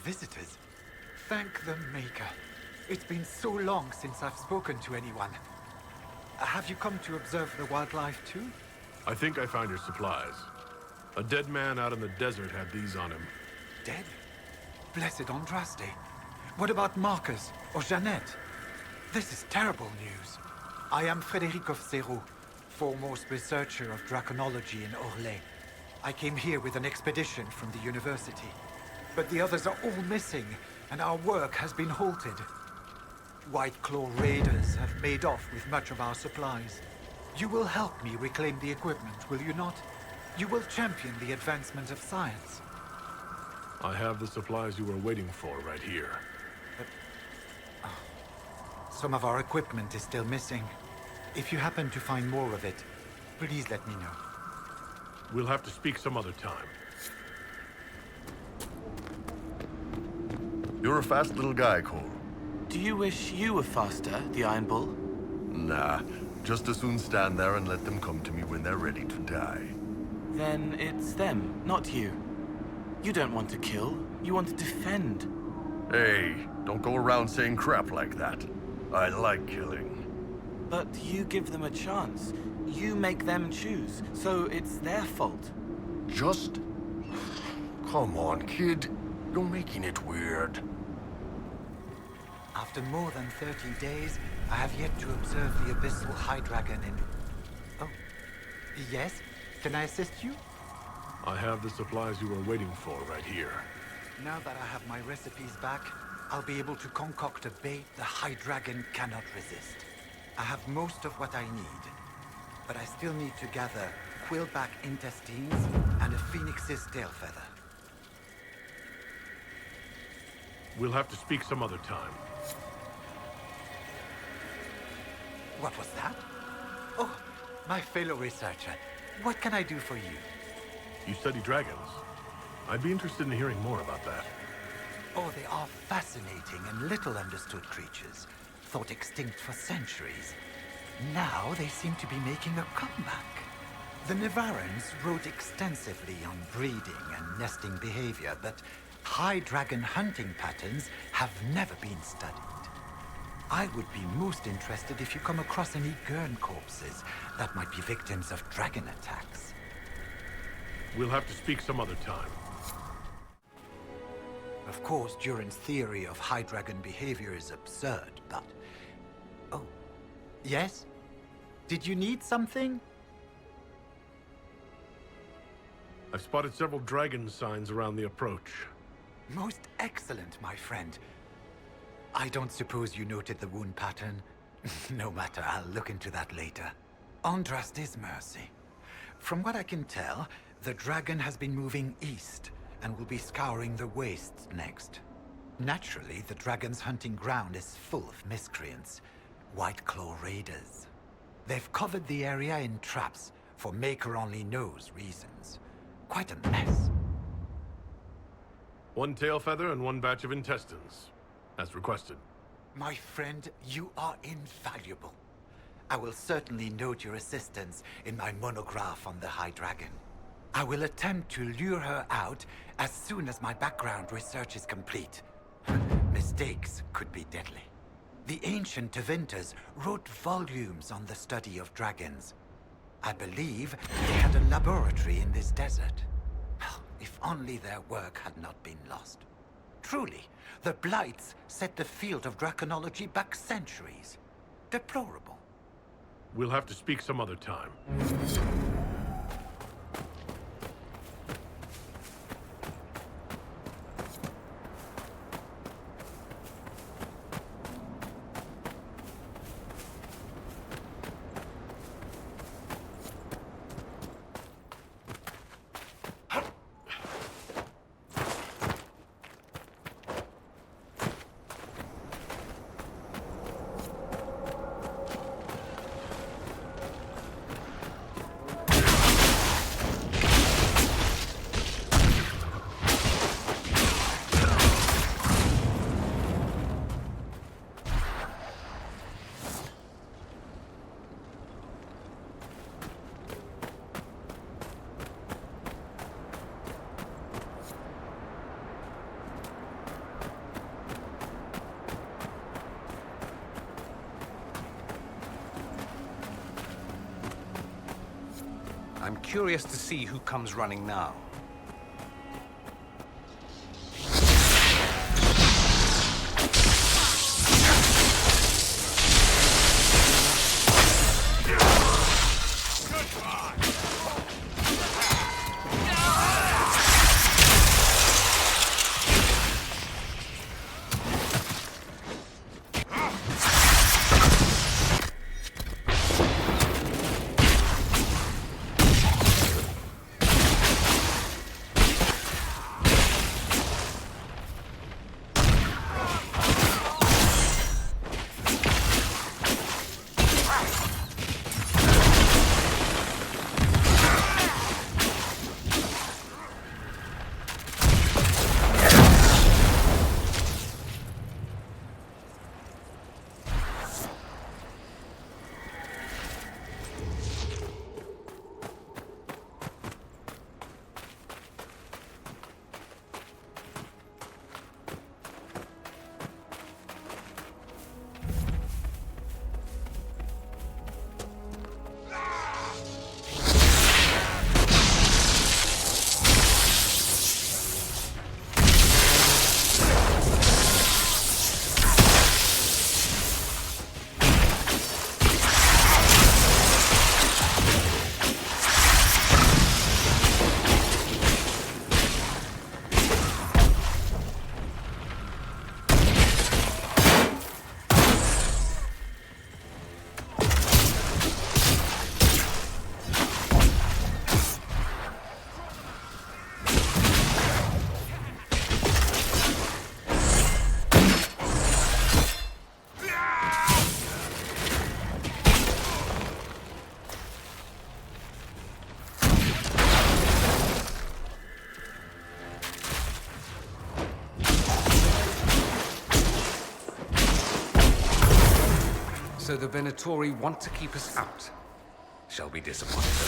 visitors. Thank the Maker. It's been so long since I've spoken to anyone. Have you come to observe the wildlife too? I think I found your supplies. A dead man out in the desert had these on him. Dead? Blessed Andraste. What about Marcus or Jeannette? This is terrible news. I am Frédéric of Serrault, foremost researcher of draconology in Orlais. I came here with an expedition from the university. But the others are all missing, and our work has been halted. White Claw raiders have made off with much of our supplies. You will help me reclaim the equipment, will you not? You will champion the advancement of science. I have the supplies you were waiting for right here. Some of our equipment is still missing. If you happen to find more of it, please let me know. We'll have to speak some other time. You're a fast little guy, Cole. Do you wish you were faster, the Iron Bull? Nah, just as soon stand there and let them come to me when they're ready to die. Then it's them, not you. You don't want to kill, you want to defend. Hey, don't go around saying crap like that. I like killing. But you give them a chance. You make them choose, so it's their fault. Just... Come on, kid. You're making it weird. After more than 30 days, I have yet to observe the abyssal high dragon in... Oh, yes? Can I assist you? I have the supplies you were waiting for right here. Now that I have my recipes back, I'll be able to concoct a bait the high dragon cannot resist. I have most of what I need, but I still need to gather quillback intestines and a phoenix's tail feather. We'll have to speak some other time. What was that? Oh, my fellow researcher. What can I do for you? You study dragons. I'd be interested in hearing more about that. Oh, they are fascinating and little understood creatures, thought extinct for centuries. Now they seem to be making a comeback. The Nevarrans wrote extensively on breeding and nesting behavior, but high dragon hunting patterns have never been studied. I would be most interested if you come across any Gurn corpses that might be victims of dragon attacks. We'll have to speak some other time. Of course, Duran's theory of high dragon behavior is absurd, but... Oh. Yes? Did you need something? I've spotted several dragon signs around the approach. Most excellent, my friend. I don't suppose you noted the wound pattern? No matter, I'll look into that later. Andrast is mercy. From what I can tell, the dragon has been moving east and will be scouring the wastes next. Naturally, the dragon's hunting ground is full of miscreants, White Claw raiders. They've covered the area in traps for Maker-only-knows reasons. Quite a mess. One tail feather and one batch of intestines, as requested. My friend, you are invaluable. I will certainly note your assistance in my monograph on the High Dragon. I will attempt to lure her out as soon as my background research is complete. Mistakes could be deadly. The ancient Tevinters wrote volumes on the study of dragons. I believe they had a laboratory in this desert. If only their work had not been lost. Truly, the Blights set the field of draconology back centuries. Deplorable. We'll have to speak some other time. I'm curious to see who comes running now. So the Venatori want to keep us out. Shall we disappoint them?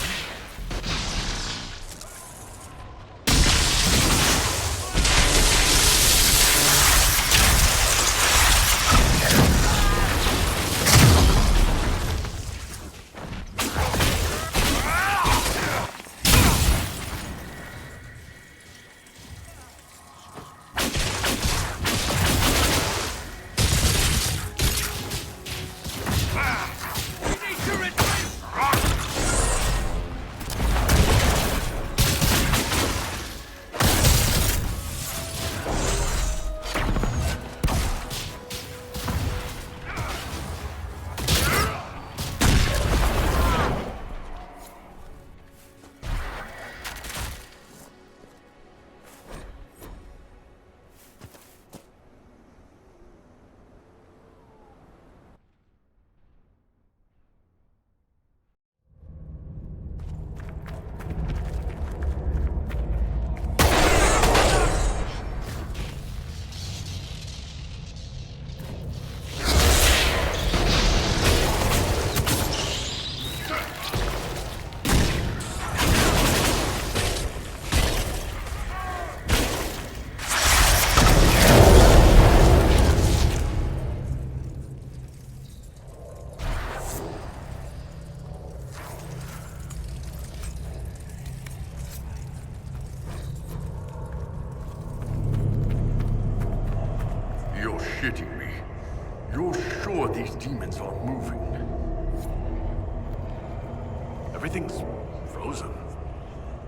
Shitting me. You're sure these demons aren't moving? Everything's frozen.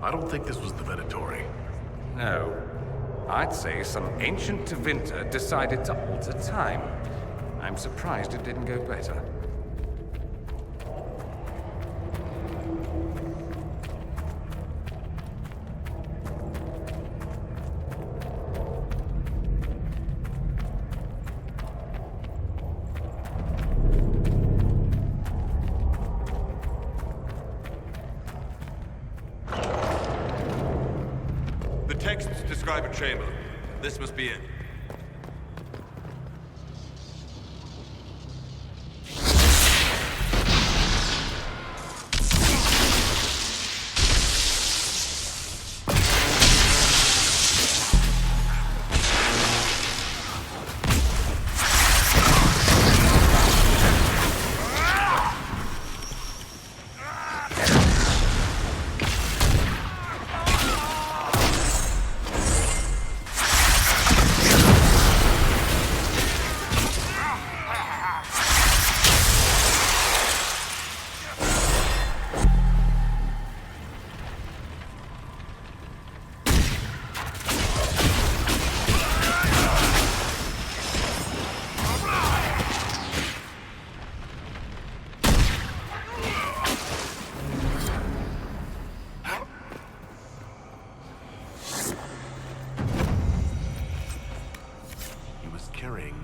I don't think this was the Venatori. No. I'd say some ancient Tevinter decided to alter time. I'm surprised it didn't go better. Texts describe a chamber. This must be it.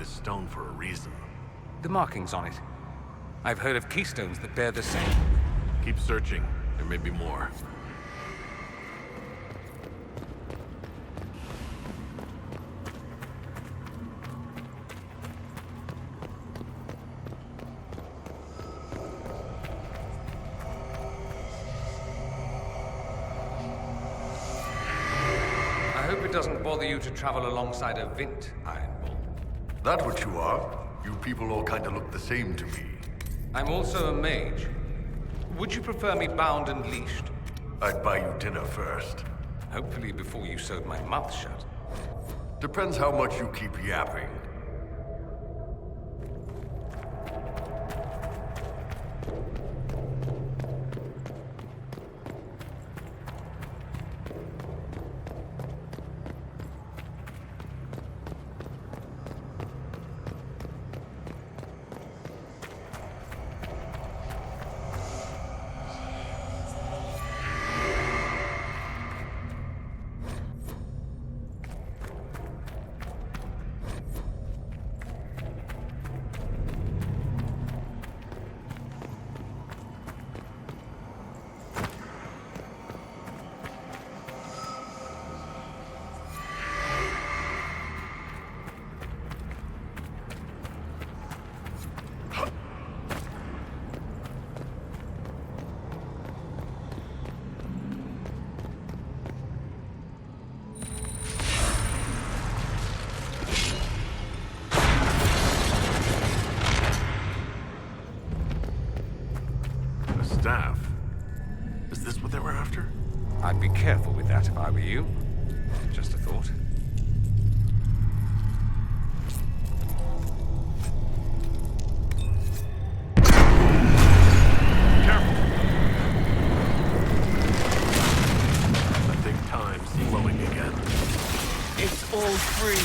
this stone for a reason. The markings on it. I've heard of keystones that bear the same. Keep searching. There may be more. I hope it doesn't bother you to travel alongside a Vint, Iron Bull. That what you are? You people all kinda look the same to me. I'm also a mage. Would you prefer me bound and leashed? I'd buy you dinner first. Hopefully before you sewed my mouth shut. Depends how much you keep yapping. Staff. Is this what they were after? I'd be careful with that if I were you. Just a thought. Careful! I think time's slowing again. It's all free.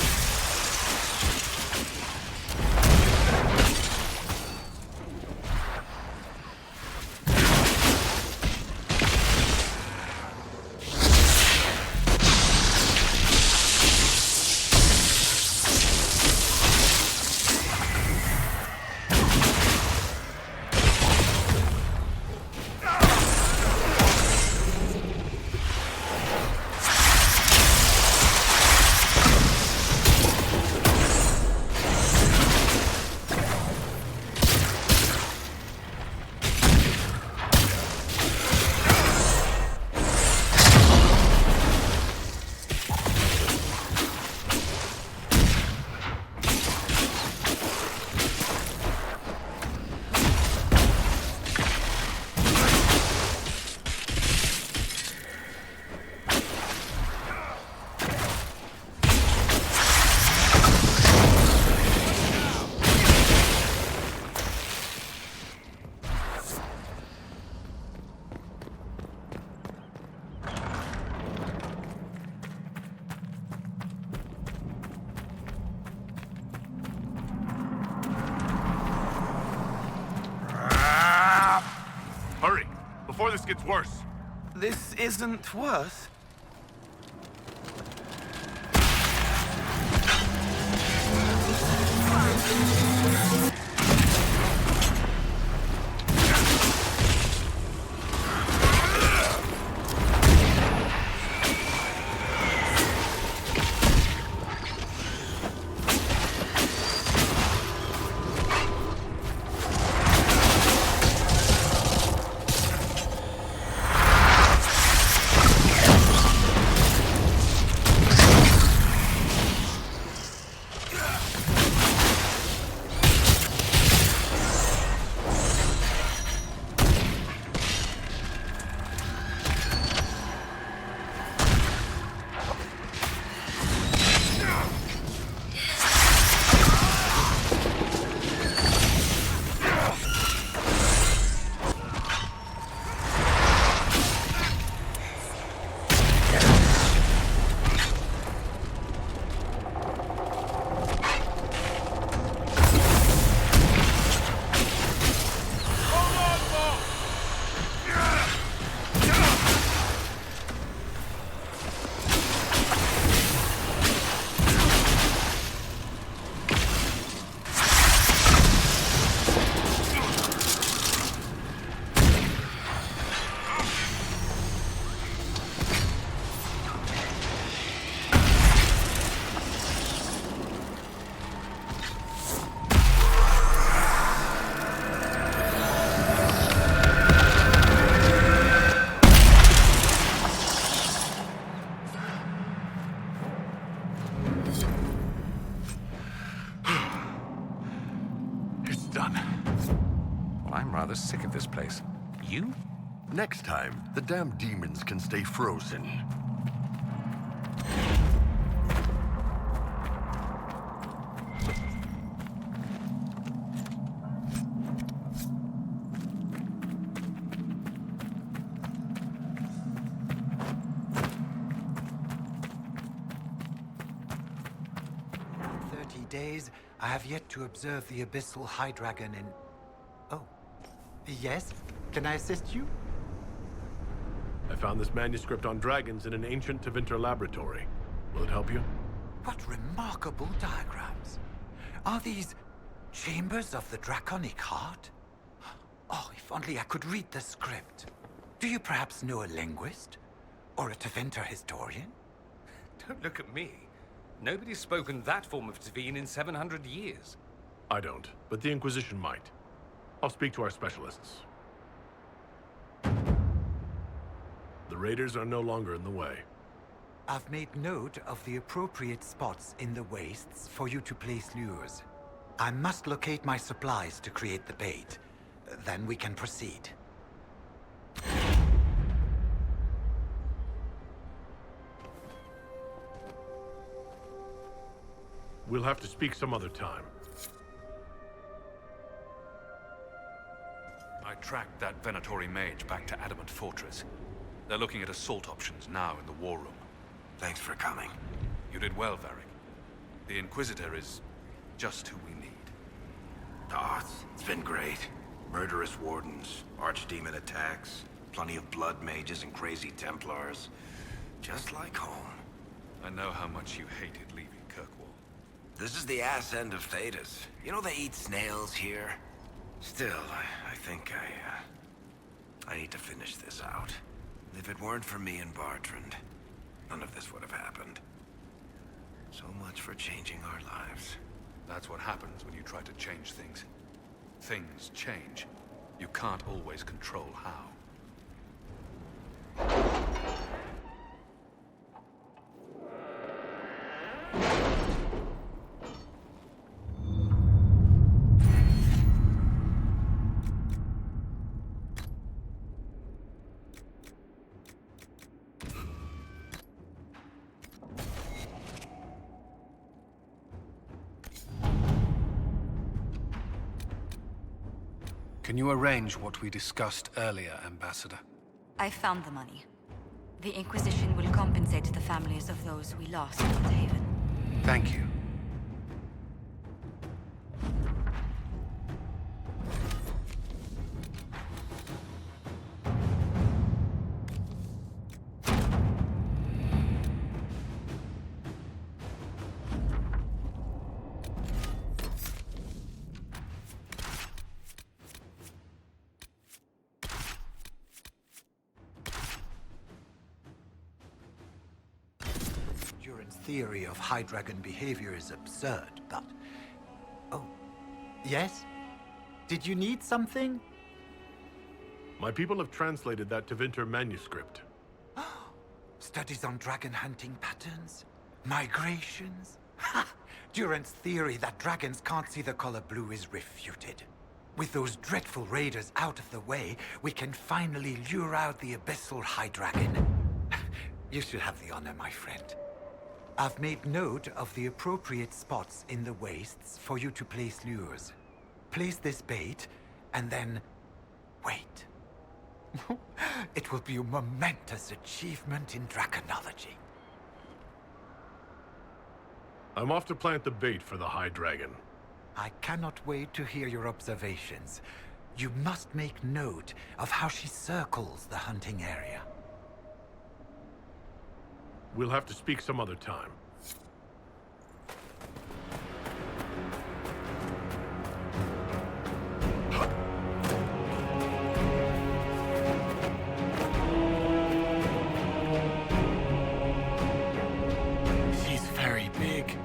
Hurry! Before this gets worse! This isn't worse. I'm rather sick of this place. You? Next time, the damn demons can stay frozen. In 30 days, I have yet to observe the abyssal high dragon in... Oh. Yes? Can I assist you? I found this manuscript on dragons in an ancient Tevinter laboratory. Will it help you? What remarkable diagrams. Are these chambers of the draconic heart? Oh, if only I could read the script. Do you perhaps know a linguist? Or a Tevinter historian? Don't look at me. Nobody's spoken that form of Tevene in 700 years. I don't, but the Inquisition might. I'll speak to our specialists. The raiders are no longer in the way. I've made note of the appropriate spots in the wastes for you to place lures. I must locate my supplies to create the bait. Then we can proceed. We'll have to speak some other time. I tracked that Venatori mage back to Adamant Fortress. They're looking at assault options now in the war room. Thanks for coming. You did well, Varric. The Inquisitor is just who we need. Oh, it's been great. Murderous wardens, archdemon attacks, plenty of blood mages and crazy Templars. Just like home. I know how much you hated leaving Kirkwall. This is the ass end of Thedas. You know they eat snails here? Still, I think I need to finish this out. If it weren't for me and Bartrand, none of this would have happened. So much for changing our lives. That's what happens when you try to change things. Things change. You can't always control how. Can you arrange what we discussed earlier, Ambassador? I found the money. The Inquisition will compensate the families of those we lost in Haven. Thank you. Duran's theory of high dragon behavior is absurd, but... Oh, yes? Did you need something? My people have translated that Tevinter manuscript. Studies on dragon hunting patterns? Migrations? Ha! Duran's theory that dragons can't see the color blue is refuted. With those dreadful raiders out of the way, we can finally lure out the abyssal high dragon. You should have the honor, my friend. I've made note of the appropriate spots in the wastes for you to place lures. Place this bait, and then wait. It will be a momentous achievement in draconology. I'm off to plant the bait for the High Dragon. I cannot wait to hear your observations. You must make note of how she circles the hunting area. We'll have to speak some other time. She's very big.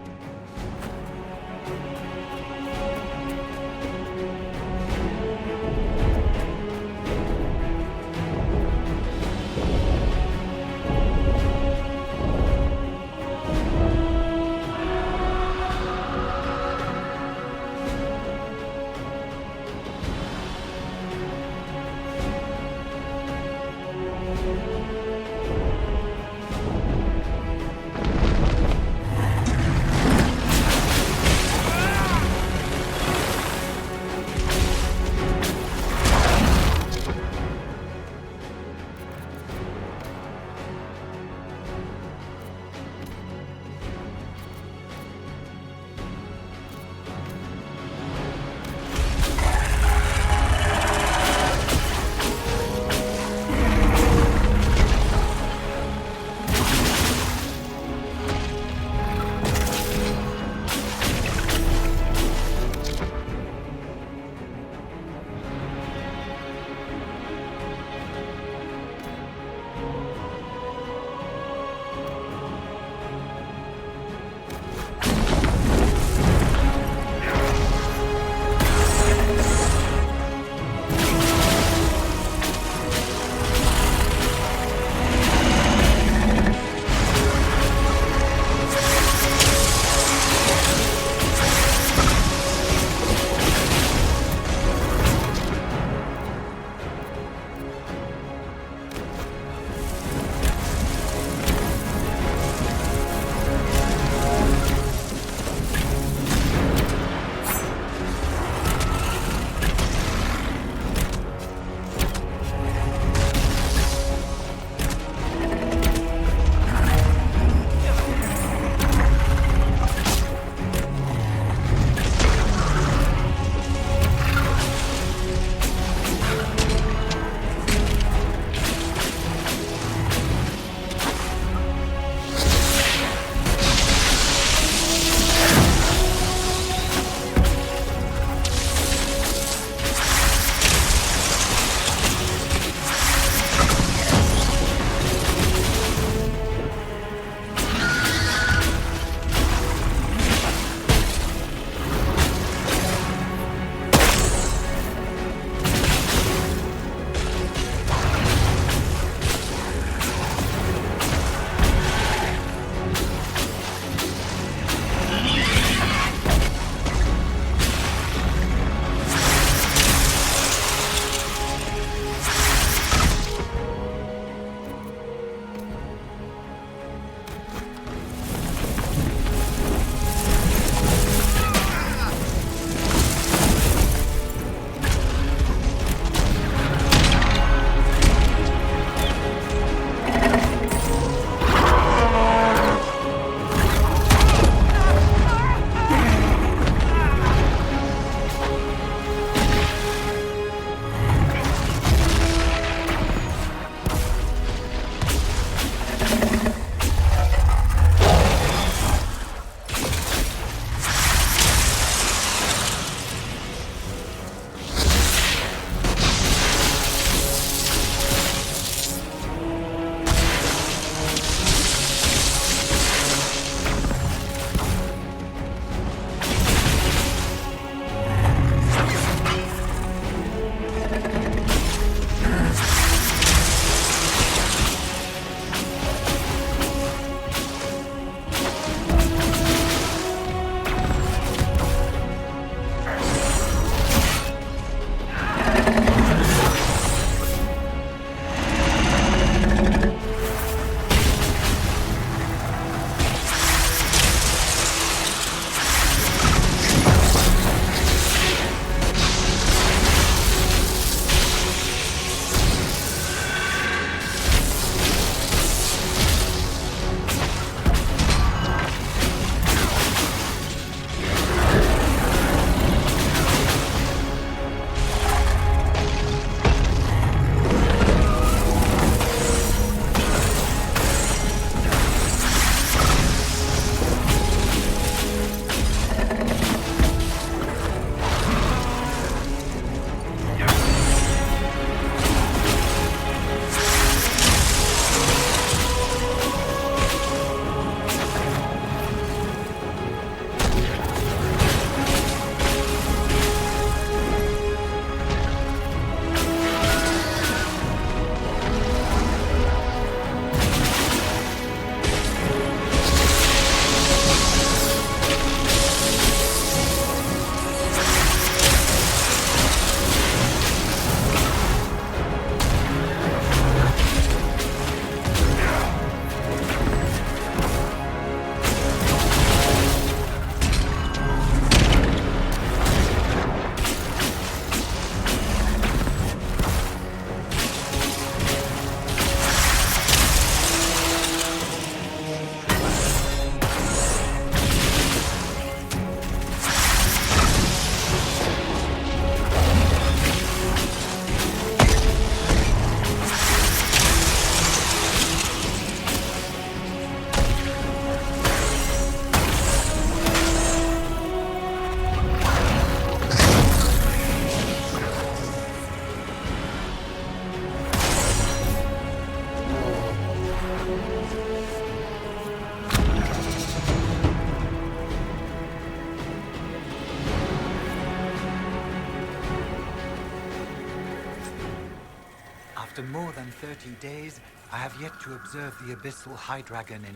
After more than 30 days, I have yet to observe the abyssal high dragon in...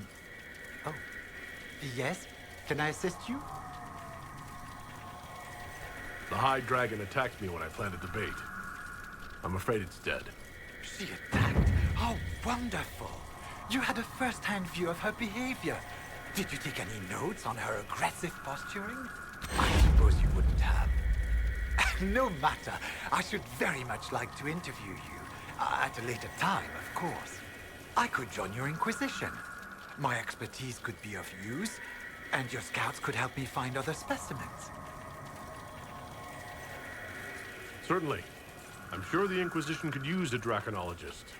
Oh. Yes? Can I assist you? The High Dragon attacked me when I planted the bait. I'm afraid it's dead. She attacked? How wonderful! You had a first-hand view of her behavior. Did you take any notes on her aggressive posturing? I suppose you wouldn't have. No matter. I should very much like to interview you. At a later time, of course. I could join your Inquisition. My expertise could be of use, and your scouts could help me find other specimens. Certainly. I'm sure the Inquisition could use a draconologist.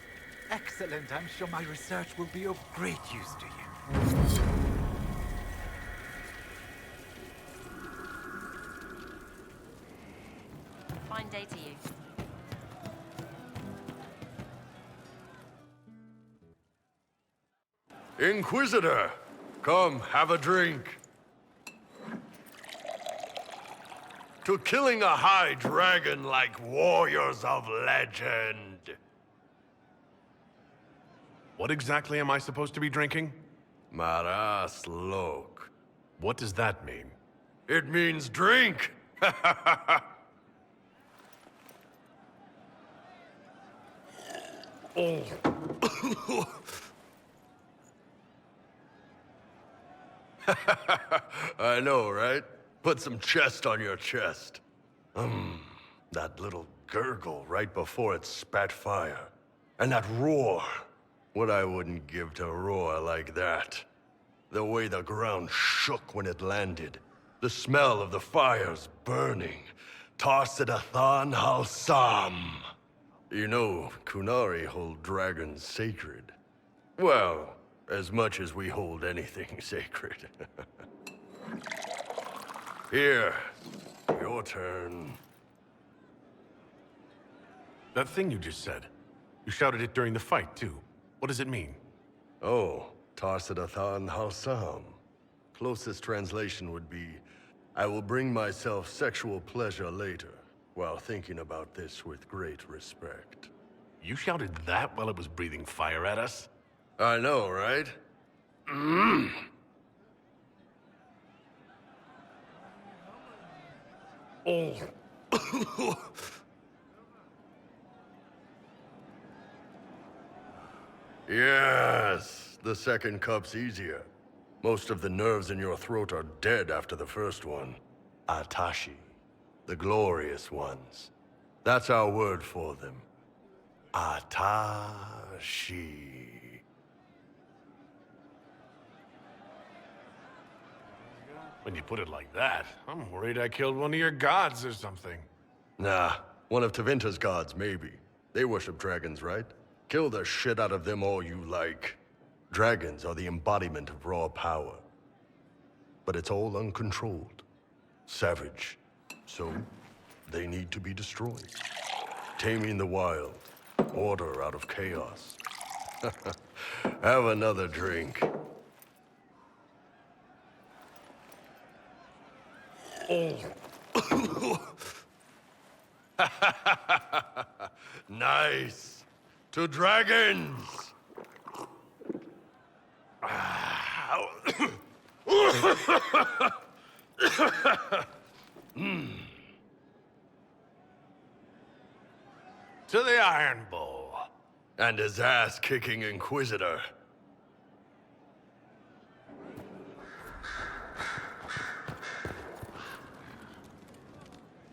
Excellent. I'm sure my research will be of great use to you. Fine day to you. Inquisitor! Come, have a drink. To killing a high dragon like warriors of legend. What exactly am I supposed to be drinking? Maras lok. What does that mean? It means drink! Oh. I know, right? Put some chest on your chest. That little gurgle right before it spat fire. And that roar. What I wouldn't give to roar like that. The way the ground shook when it landed. The smell of the fires burning. Tarsidathan Halsam. You know, Kunari hold dragons sacred. Well, as much as we hold anything sacred. Here, your turn. That thing you just said. You shouted it during the fight, too. What does it mean? Oh, Tarsidathan Halsam. Closest translation would be, I will bring myself sexual pleasure later, while thinking about this with great respect. You shouted that while it was breathing fire at us? I know, right? Oh. Yes, the second cup's easier. Most of the nerves in your throat are dead after the first one. Atashi, the glorious ones. That's our word for them. Atashi. When you put it like that, I'm worried I killed one of your gods or something. Nah, one of Tevinter's gods, maybe. They worship dragons, right? Kill the shit out of them all you like. Dragons are the embodiment of raw power. But it's all uncontrolled. Savage. So, they need to be destroyed. Taming the wild. Order out of chaos. Have another drink. Oh. Nice. To dragons. To the Iron Bull. And his ass-kicking Inquisitor.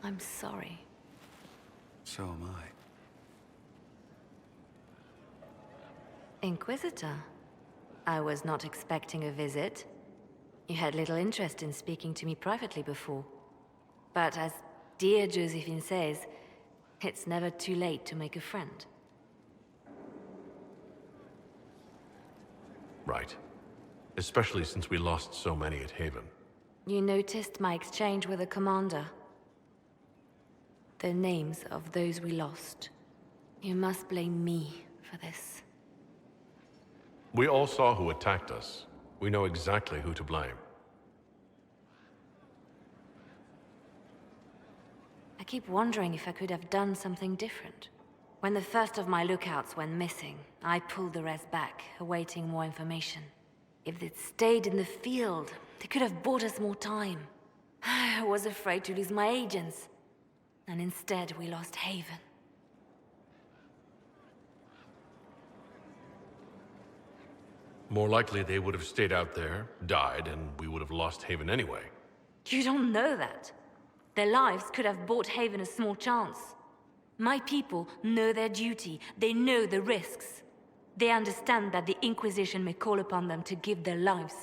I'm sorry. So am I. Inquisitor, I was not expecting a visit. You had little interest in speaking to me privately before. But as dear Josephine says, it's never too late to make a friend. Right. Especially since we lost so many at Haven. You noticed my exchange with the commander. The names of those we lost. You must blame me for this. We all saw who attacked us. We know exactly who to blame. I keep wondering if I could have done something different. When the first of my lookouts went missing, I pulled the rest back, awaiting more information. If they'd stayed in the field, they could have bought us more time. I was afraid to lose my agents. And instead, we lost Haven. More likely they would have stayed out there, died, and we would have lost Haven anyway. You don't know that. Their lives could have bought Haven a small chance. My people know their duty. They know the risks. They understand that the Inquisition may call upon them to give their lives.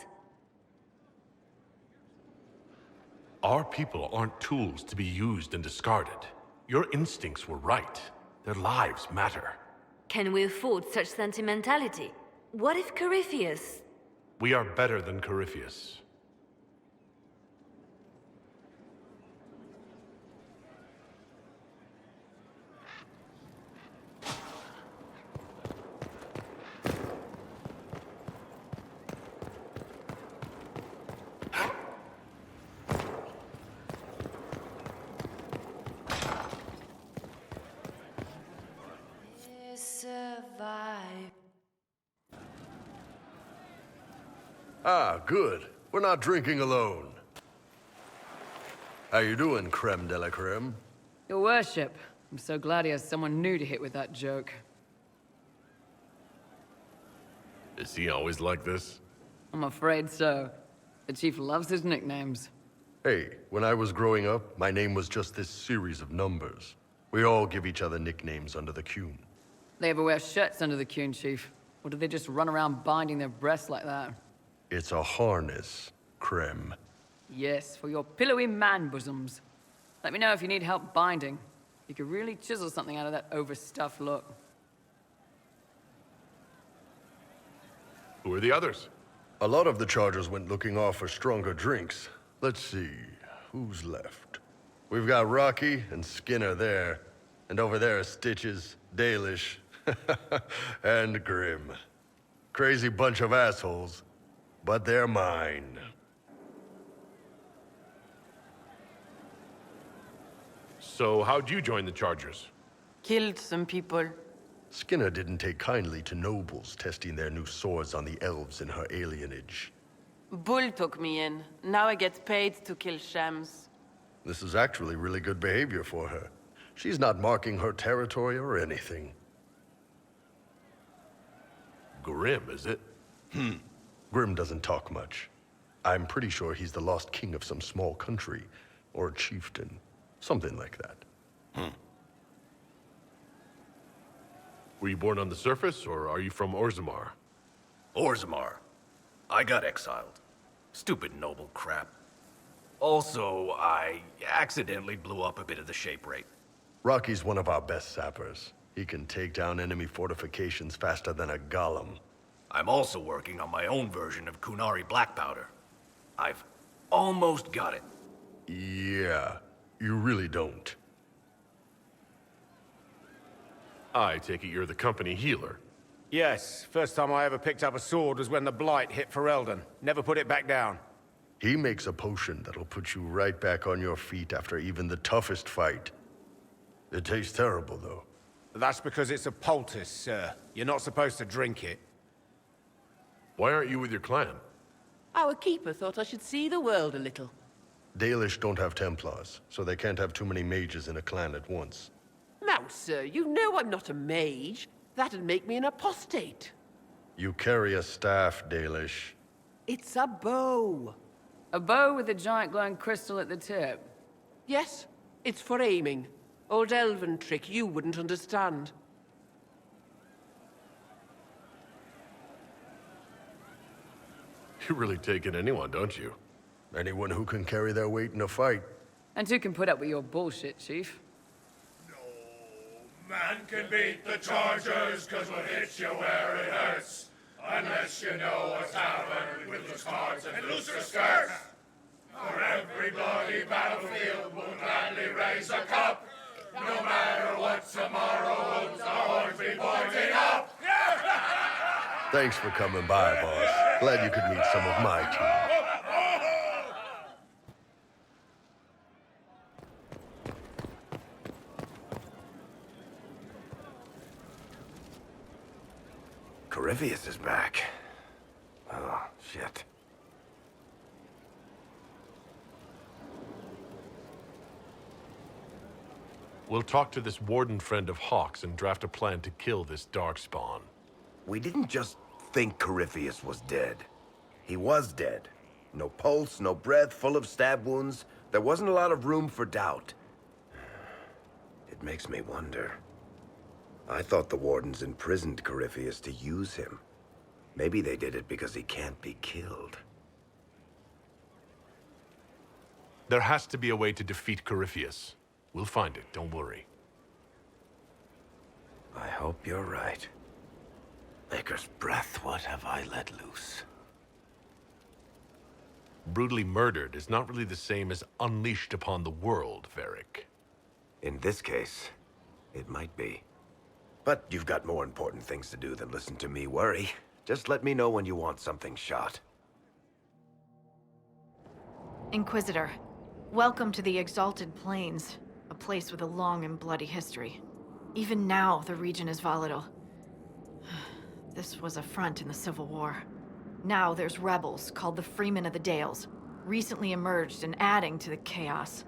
Our people aren't tools to be used and discarded. Your instincts were right. Their lives matter. Can we afford such sentimentality? What if Corypheus... We are better than Corypheus. Ah, good. We're not drinking alone. How you doing, creme de la creme? Your worship, I'm so glad he has someone new to hit with that joke. Is he always like this? I'm afraid so. The chief loves his nicknames. Hey, when I was growing up, my name was just this series of numbers. We all give each other nicknames under the Qun. They ever wear shirts under the Qun, chief? Or do they just run around binding their breasts like that? It's a harness, creme. Yes, for your pillowy man-bosoms. Let me know if you need help binding. You could really chisel something out of that overstuffed look. Who are the others? A lot of the Chargers went looking off for stronger drinks. Let's see, who's left? We've got Rocky and Skinner there. And over there are Stitches, Dalish, and Grim. Crazy bunch of assholes, but they're mine. So how'd you join the Chargers? Killed some people. Skinner didn't take kindly to nobles testing their new swords on the elves in her alienage. Bull took me in. Now I get paid to kill shams. This is actually really good behavior for her. She's not marking her territory or anything. Grim, is it? Grim doesn't talk much. I'm pretty sure he's the lost king of some small country, or a chieftain. Something like that. Were you born on the surface, or are you from Orzammar? Orzammar. I got exiled. Stupid noble crap. Also, I accidentally blew up a bit of the shape rate. Rocky's one of our best sappers. He can take down enemy fortifications faster than a golem. I'm also working on my own version of Kunari black powder. I've almost got it. Yeah, you really don't. I take it you're the company healer. Yes, first time I ever picked up a sword was when the Blight hit Ferelden. Never put it back down. He makes a potion that'll put you right back on your feet after even the toughest fight. It tastes terrible, though. That's because it's a poultice, sir. You're not supposed to drink it. Why aren't you with your clan? Our keeper thought I should see the world a little. Dalish don't have Templars, so they can't have too many mages in a clan at once. Now, sir, you know I'm not a mage. That'd make me an apostate. You carry a staff, Dalish. It's a bow. A bow with a giant glowing crystal at the tip. Yes, it's for aiming. Old elven trick you wouldn't understand. You really take in anyone, don't you? Anyone who can carry their weight in a fight. And who can put up with your bullshit, Chief? Man can beat the Chargers, cause we'll hit you where it hurts. Unless you know what's happened with loose cards and looser skirts. For every bloody battlefield, we'll gladly raise a cup. No matter what tomorrow holds, our horns be pointing up. Thanks for coming by, boss. Glad you could meet some of my team. Corypheus is back. Oh, shit. We'll talk to this warden friend of Hawk's and draft a plan to kill this darkspawn. We didn't just think Corypheus was dead. He was dead. No pulse, no breath, full of stab wounds. There wasn't a lot of room for doubt. It makes me wonder. I thought the wardens imprisoned Corypheus to use him. Maybe they did it because he can't be killed. There has to be a way to defeat Corypheus. We'll find it, don't worry. I hope you're right. Maker's breath, what have I let loose? Brutally murdered is not really the same as unleashed upon the world, Varric. In this case, it might be. But you've got more important things to do than listen to me worry. Just let me know when you want something shot. Inquisitor, welcome to the Exalted Plains, a place with a long and bloody history. Even now, the region is volatile. This was a front in the Civil War. Now there's rebels called the Freemen of the Dales, recently emerged and adding to the chaos.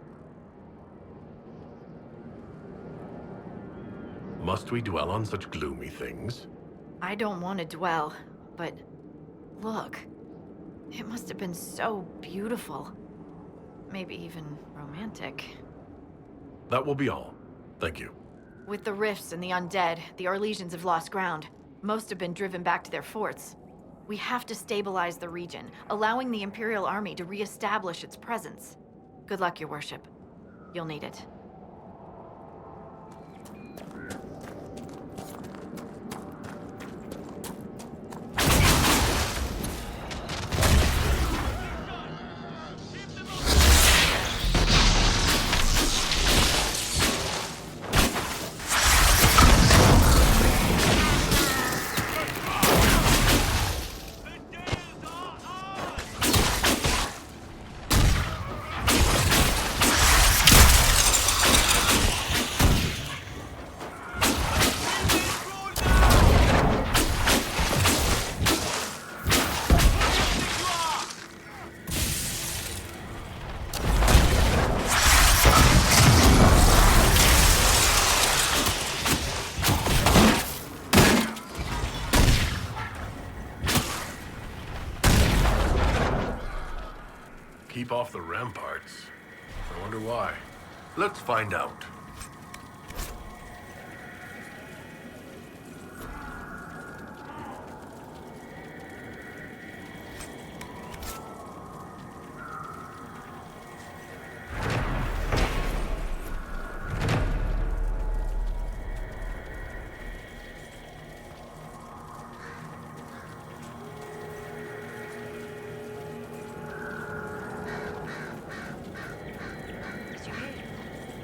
Must we dwell on such gloomy things? I don't want to dwell, but look. It must have been so beautiful. Maybe even romantic. That will be all. Thank you. With the rifts and the undead, the Arlesians have lost ground. Most have been driven back to their forts. We have to stabilize the region, allowing the Imperial Army to re-establish its presence. Good luck, Your Worship. You'll need it. Keep off the ramparts. I wonder why. Let's find out.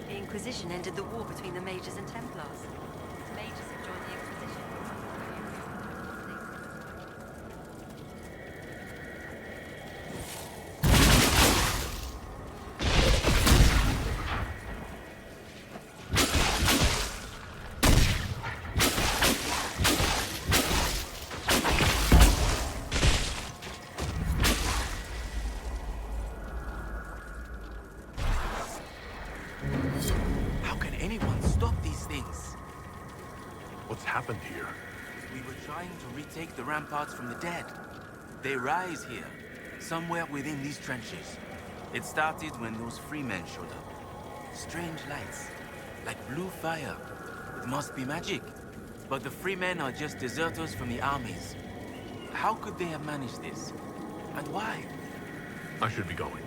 The Inquisition ended the war between the Mages and Templars. The Mages have joined the Inquisition. How can anyone stop these things? What's happened here? We were trying to retake the ramparts from the dead. They rise here, somewhere within these trenches. It started when those freemen showed up. Strange lights, like blue fire. It must be magic. But the freemen are just deserters from the armies. How could they have managed this? And why? I should be going.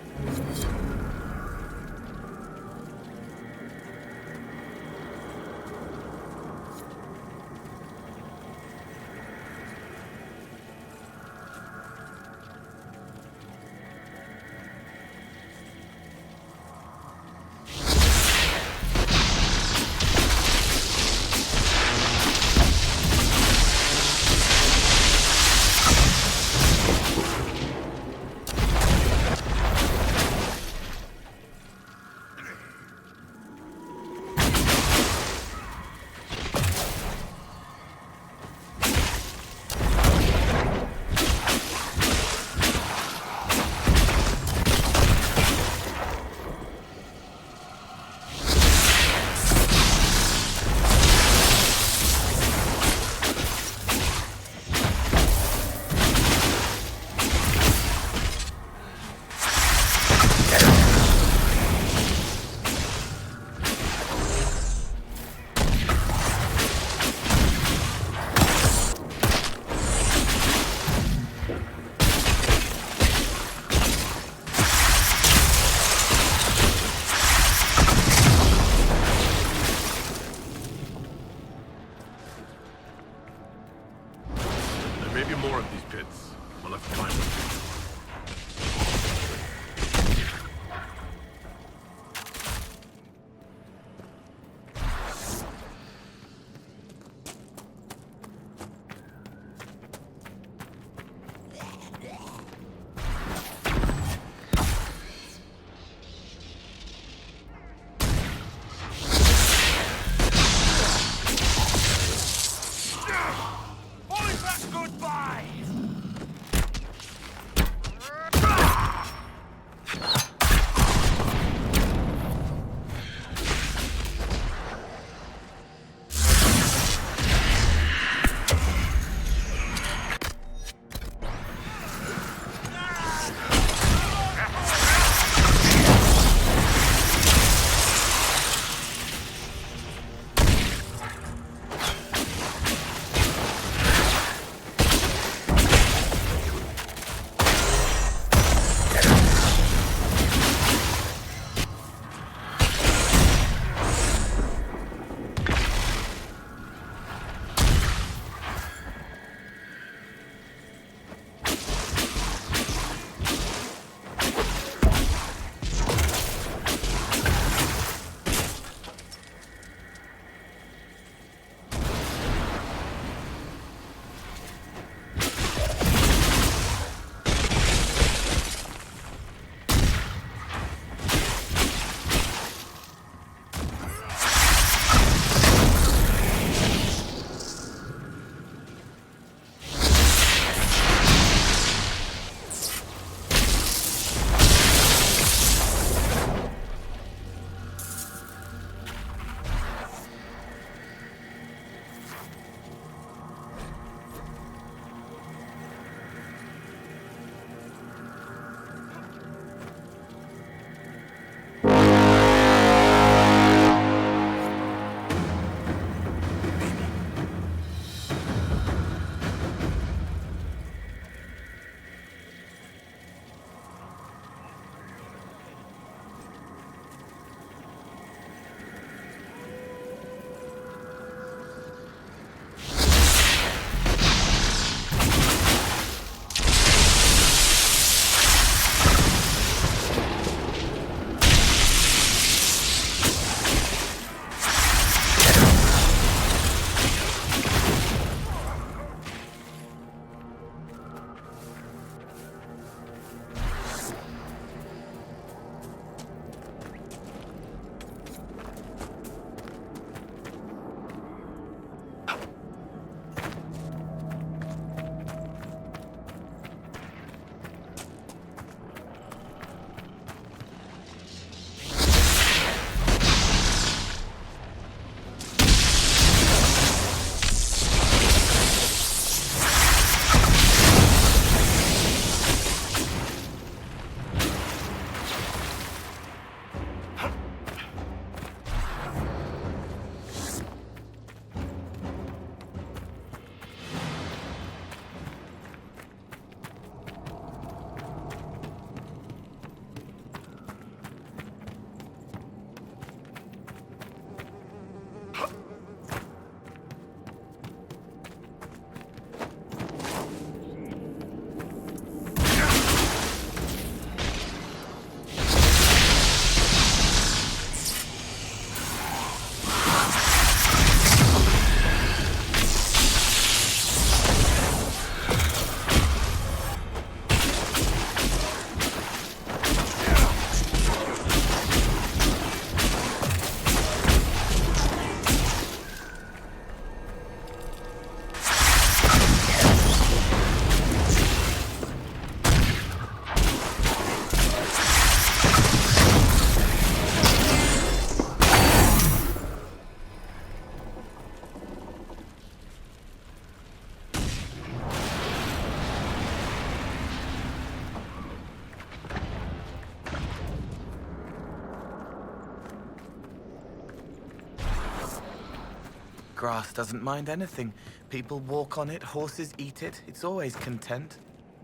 grass doesn't mind anything. People walk on it, horses eat it. It's always content.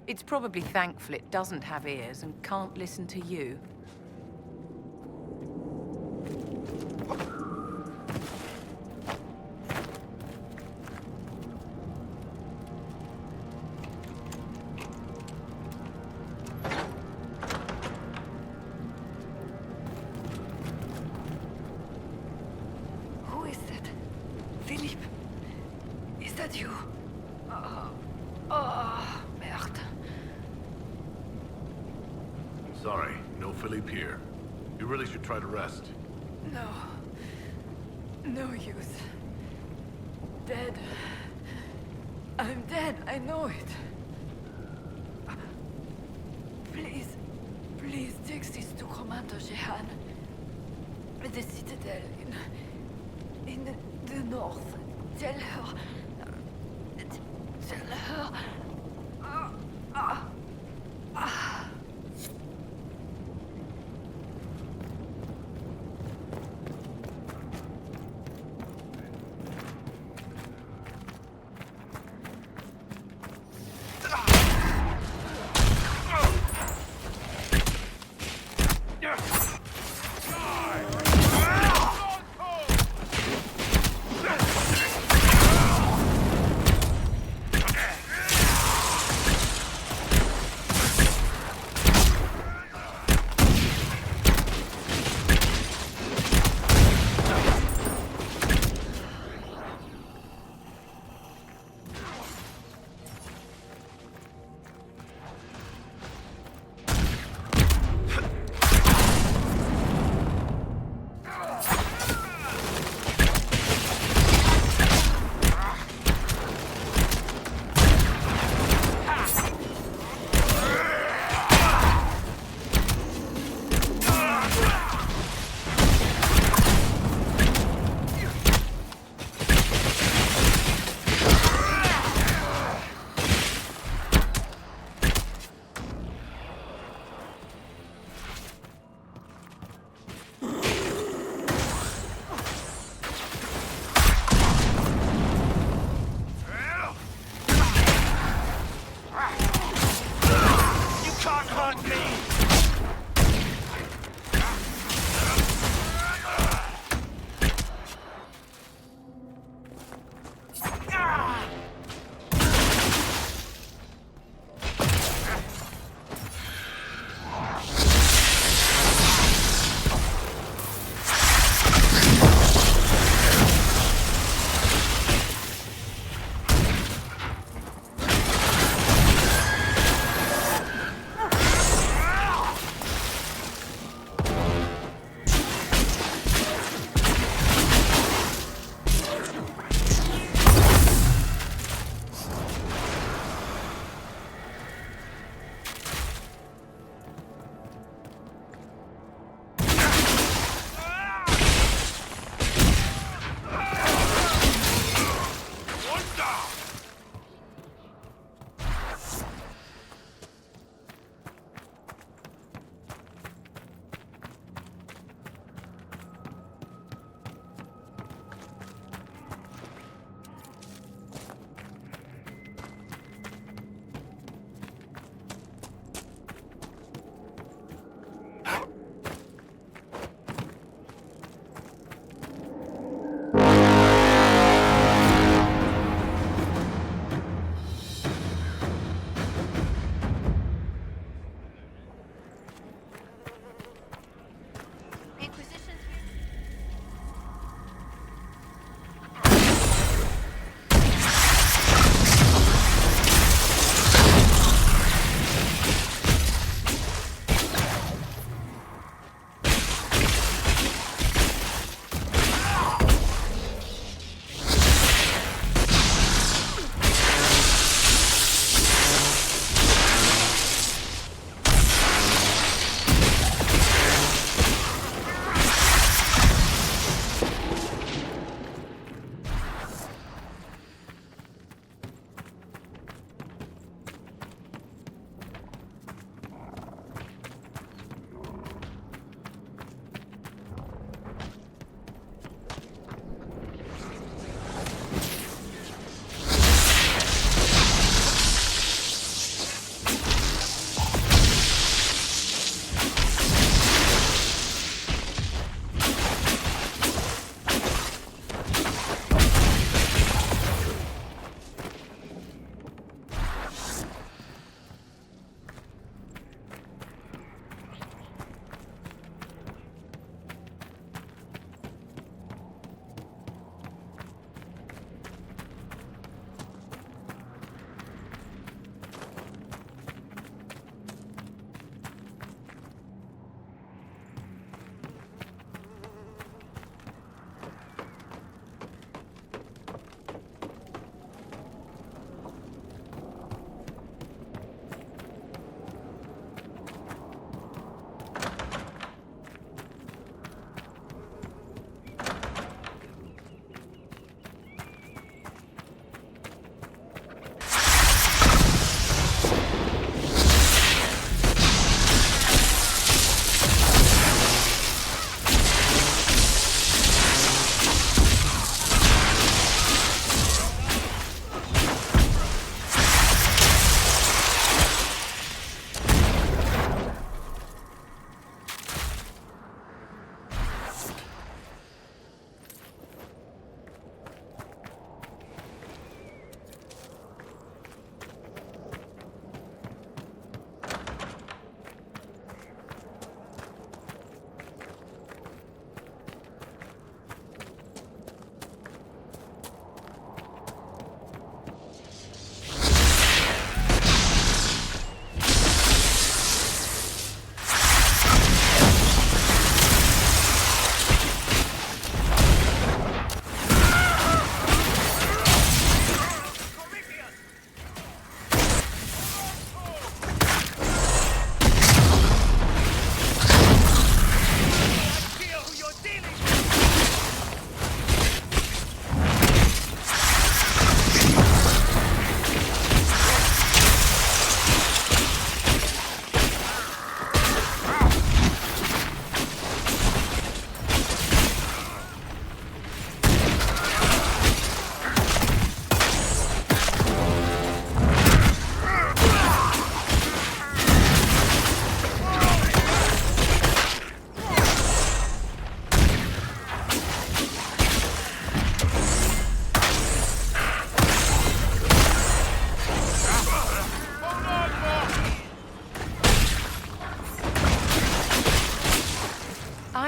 It's probably thankful it doesn't have ears and can't listen to you. Who is that? Philippe? Is that you? Merde. Sorry, no Philippe here. You really should try to rest. No. No use. Dead. I'm dead, I know it. Please take this to Commander Jehan. At the Citadel in the north. Tell her.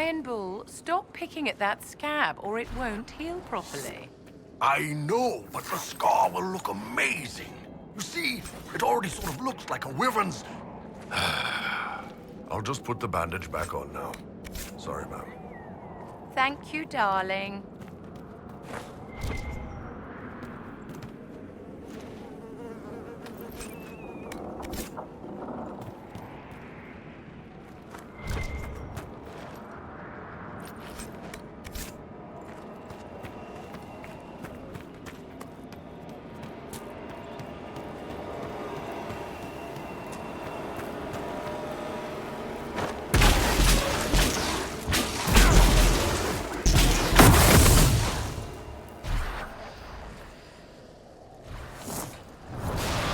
Iron Bull, stop picking at that scab, or it won't heal properly. I know, but the scar will look amazing. You see, it already sort of looks like a wyvern's... I'll just put the bandage back on now. Sorry, ma'am. Thank you, darling.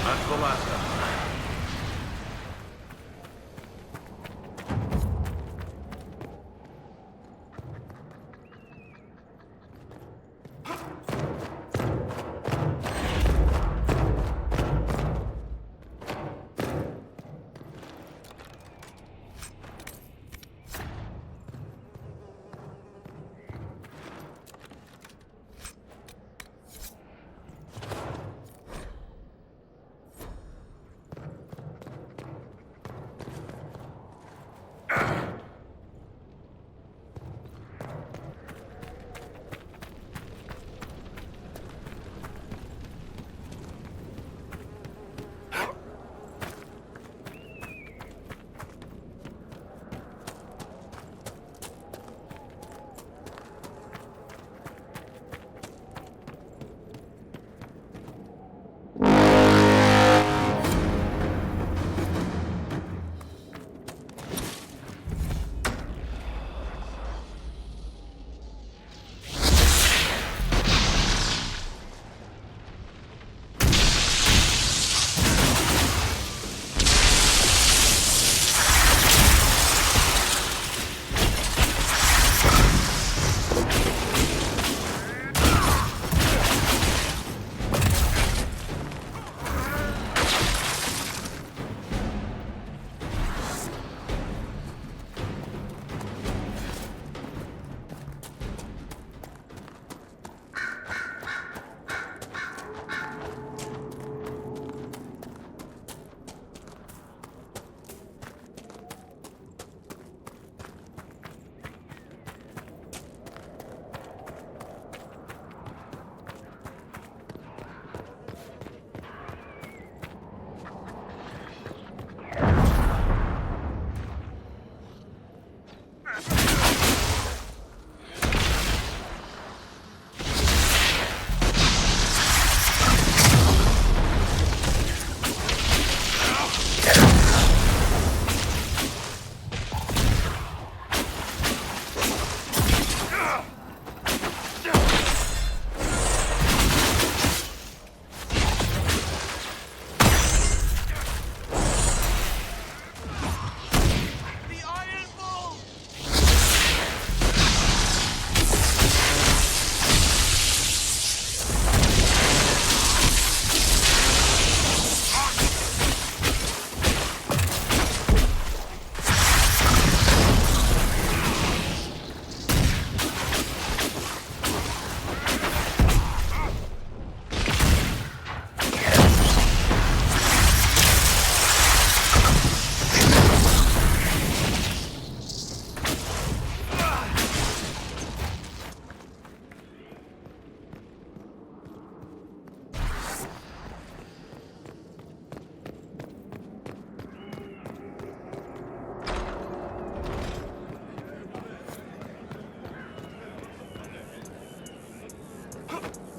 That's the last of them.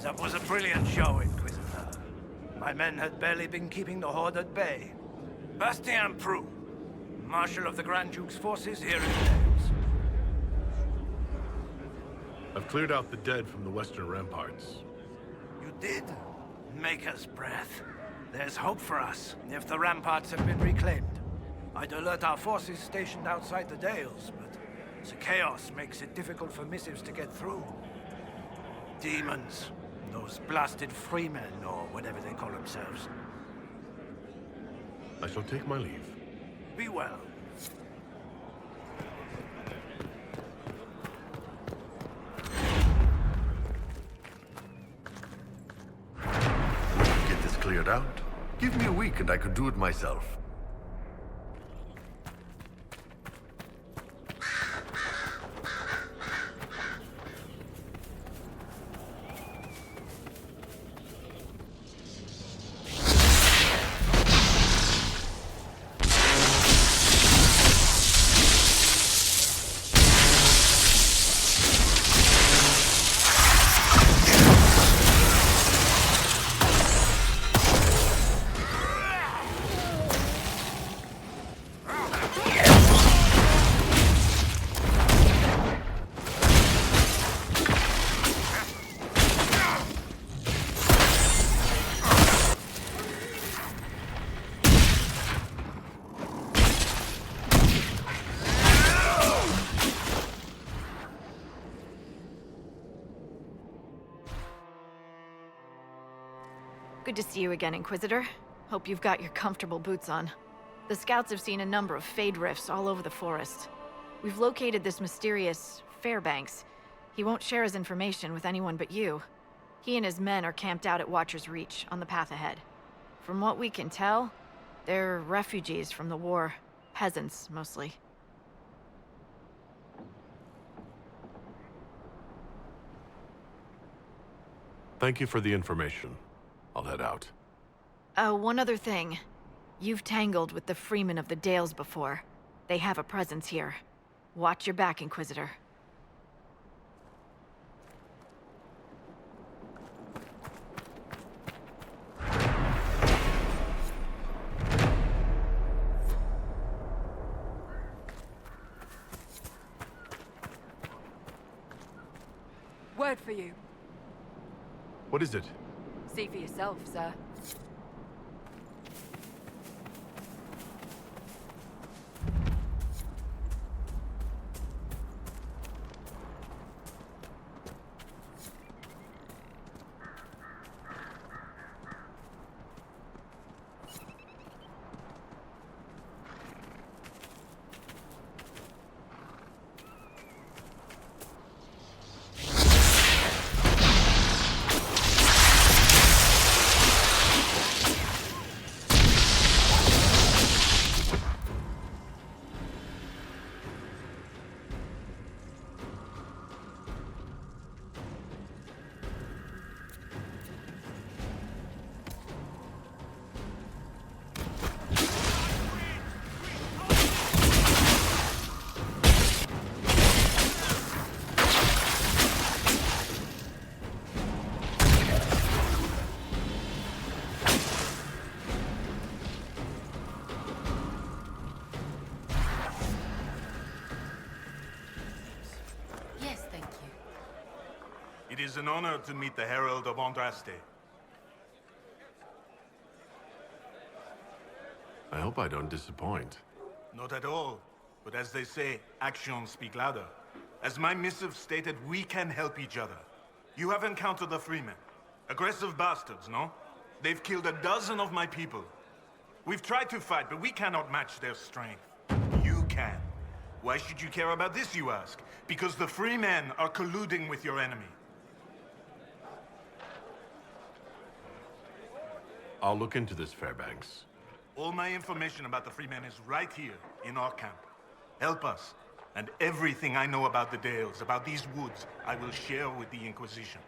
That was a brilliant show, Inquisitor. My men had barely been keeping the Horde at bay. Bastien Prou, Marshal of the Grand Duke's forces here in Thedas. I've cleared out the dead from the western ramparts. You did? Maker's breath. There's hope for us, if the ramparts have been reclaimed. I'd alert our forces stationed outside the Dales, but the chaos makes it difficult for missives to get through. Demons. Those blasted freemen, or whatever they call themselves. I shall take my leave. Be well. it out. Give me a week and I could do it myself. Good to see you again, Inquisitor. Hope you've got your comfortable boots on. The scouts have seen a number of Fade rifts all over the forest. We've located this mysterious Fairbanks. He won't share his information with anyone but you. He and his men are camped out at Watcher's Reach, on the path ahead. From what we can tell, they're refugees from the war. Peasants, mostly. Thank you for the information. I'll head out. One other thing. You've tangled with the Freemen of the Dales before. They have a presence here. Watch your back, Inquisitor. Word for you. What is it? See for yourself, sir. It is an honor to meet the Herald of Andraste. I hope I don't disappoint. Not at all. But as they say, actions speak louder. As my missive stated, we can help each other. You have encountered the Freemen. Aggressive bastards, no? They've killed 12 of my people. We've tried to fight, but we cannot match their strength. You can. Why should you care about this, you ask? Because the Freemen are colluding with your enemy. I'll look into this, Fairbanks. All my information about the Freemen is right here, in our camp. Help us, and everything I know about the Dales, about these woods, I will share with the Inquisition.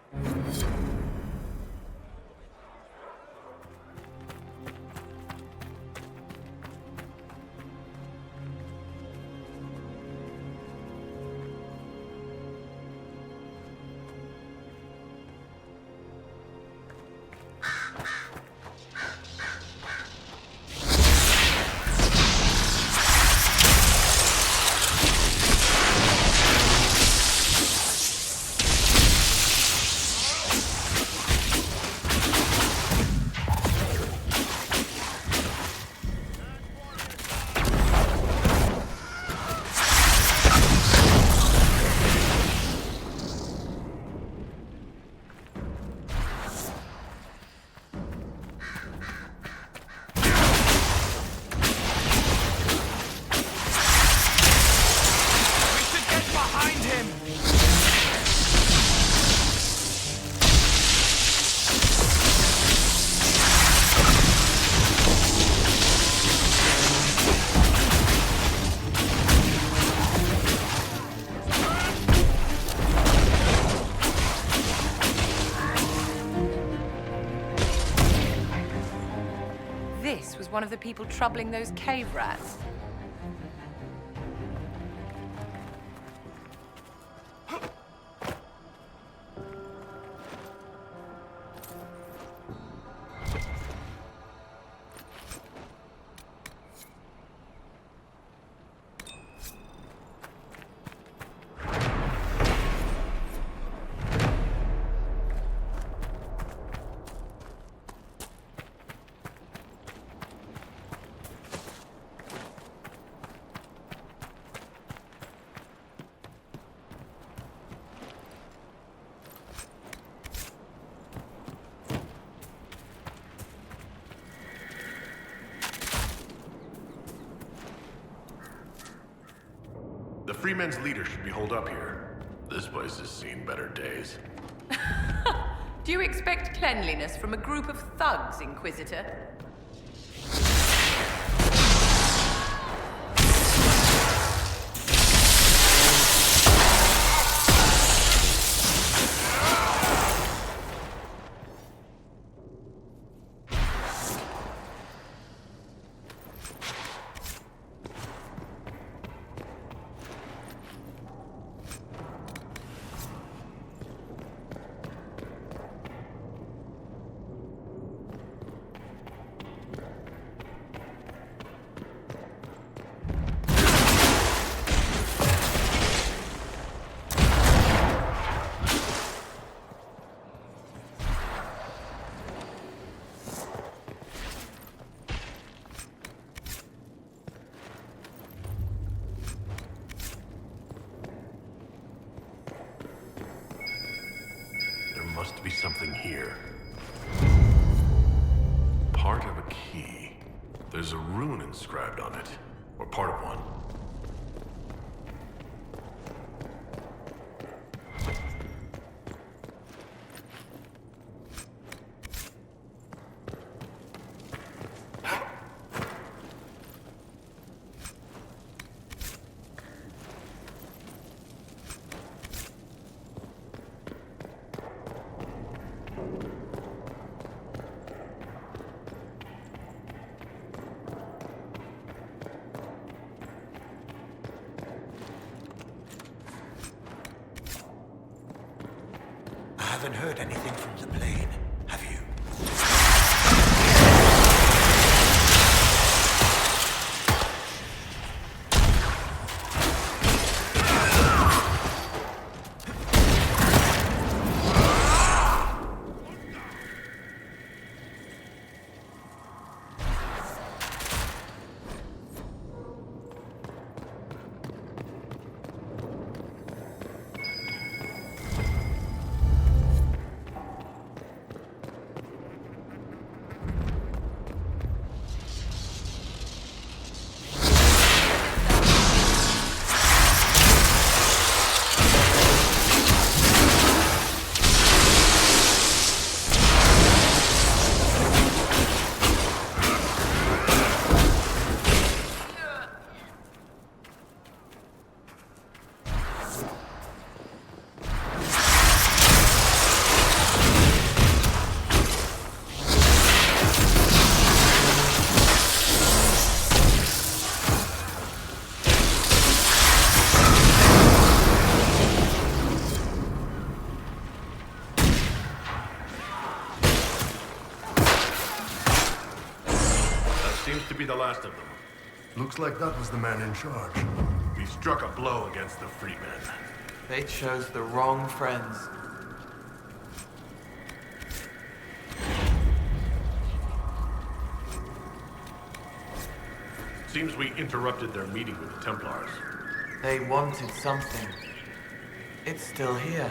one of the people troubling those cave rats? The Freemen's leader should be holed up here. This place has seen better days. Do you expect cleanliness from a group of thugs, Inquisitor? Must be something here. Part of a key. There's a rune inscribed on it. Or part of one. I haven't heard anything from the plane, have you? Seems to be the last of them. Looks like that was the man in charge. We struck a blow against the Freemen. They chose the wrong friends. Seems we interrupted their meeting with the Templars. They wanted something. It's still here.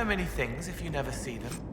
so many things if you never see them?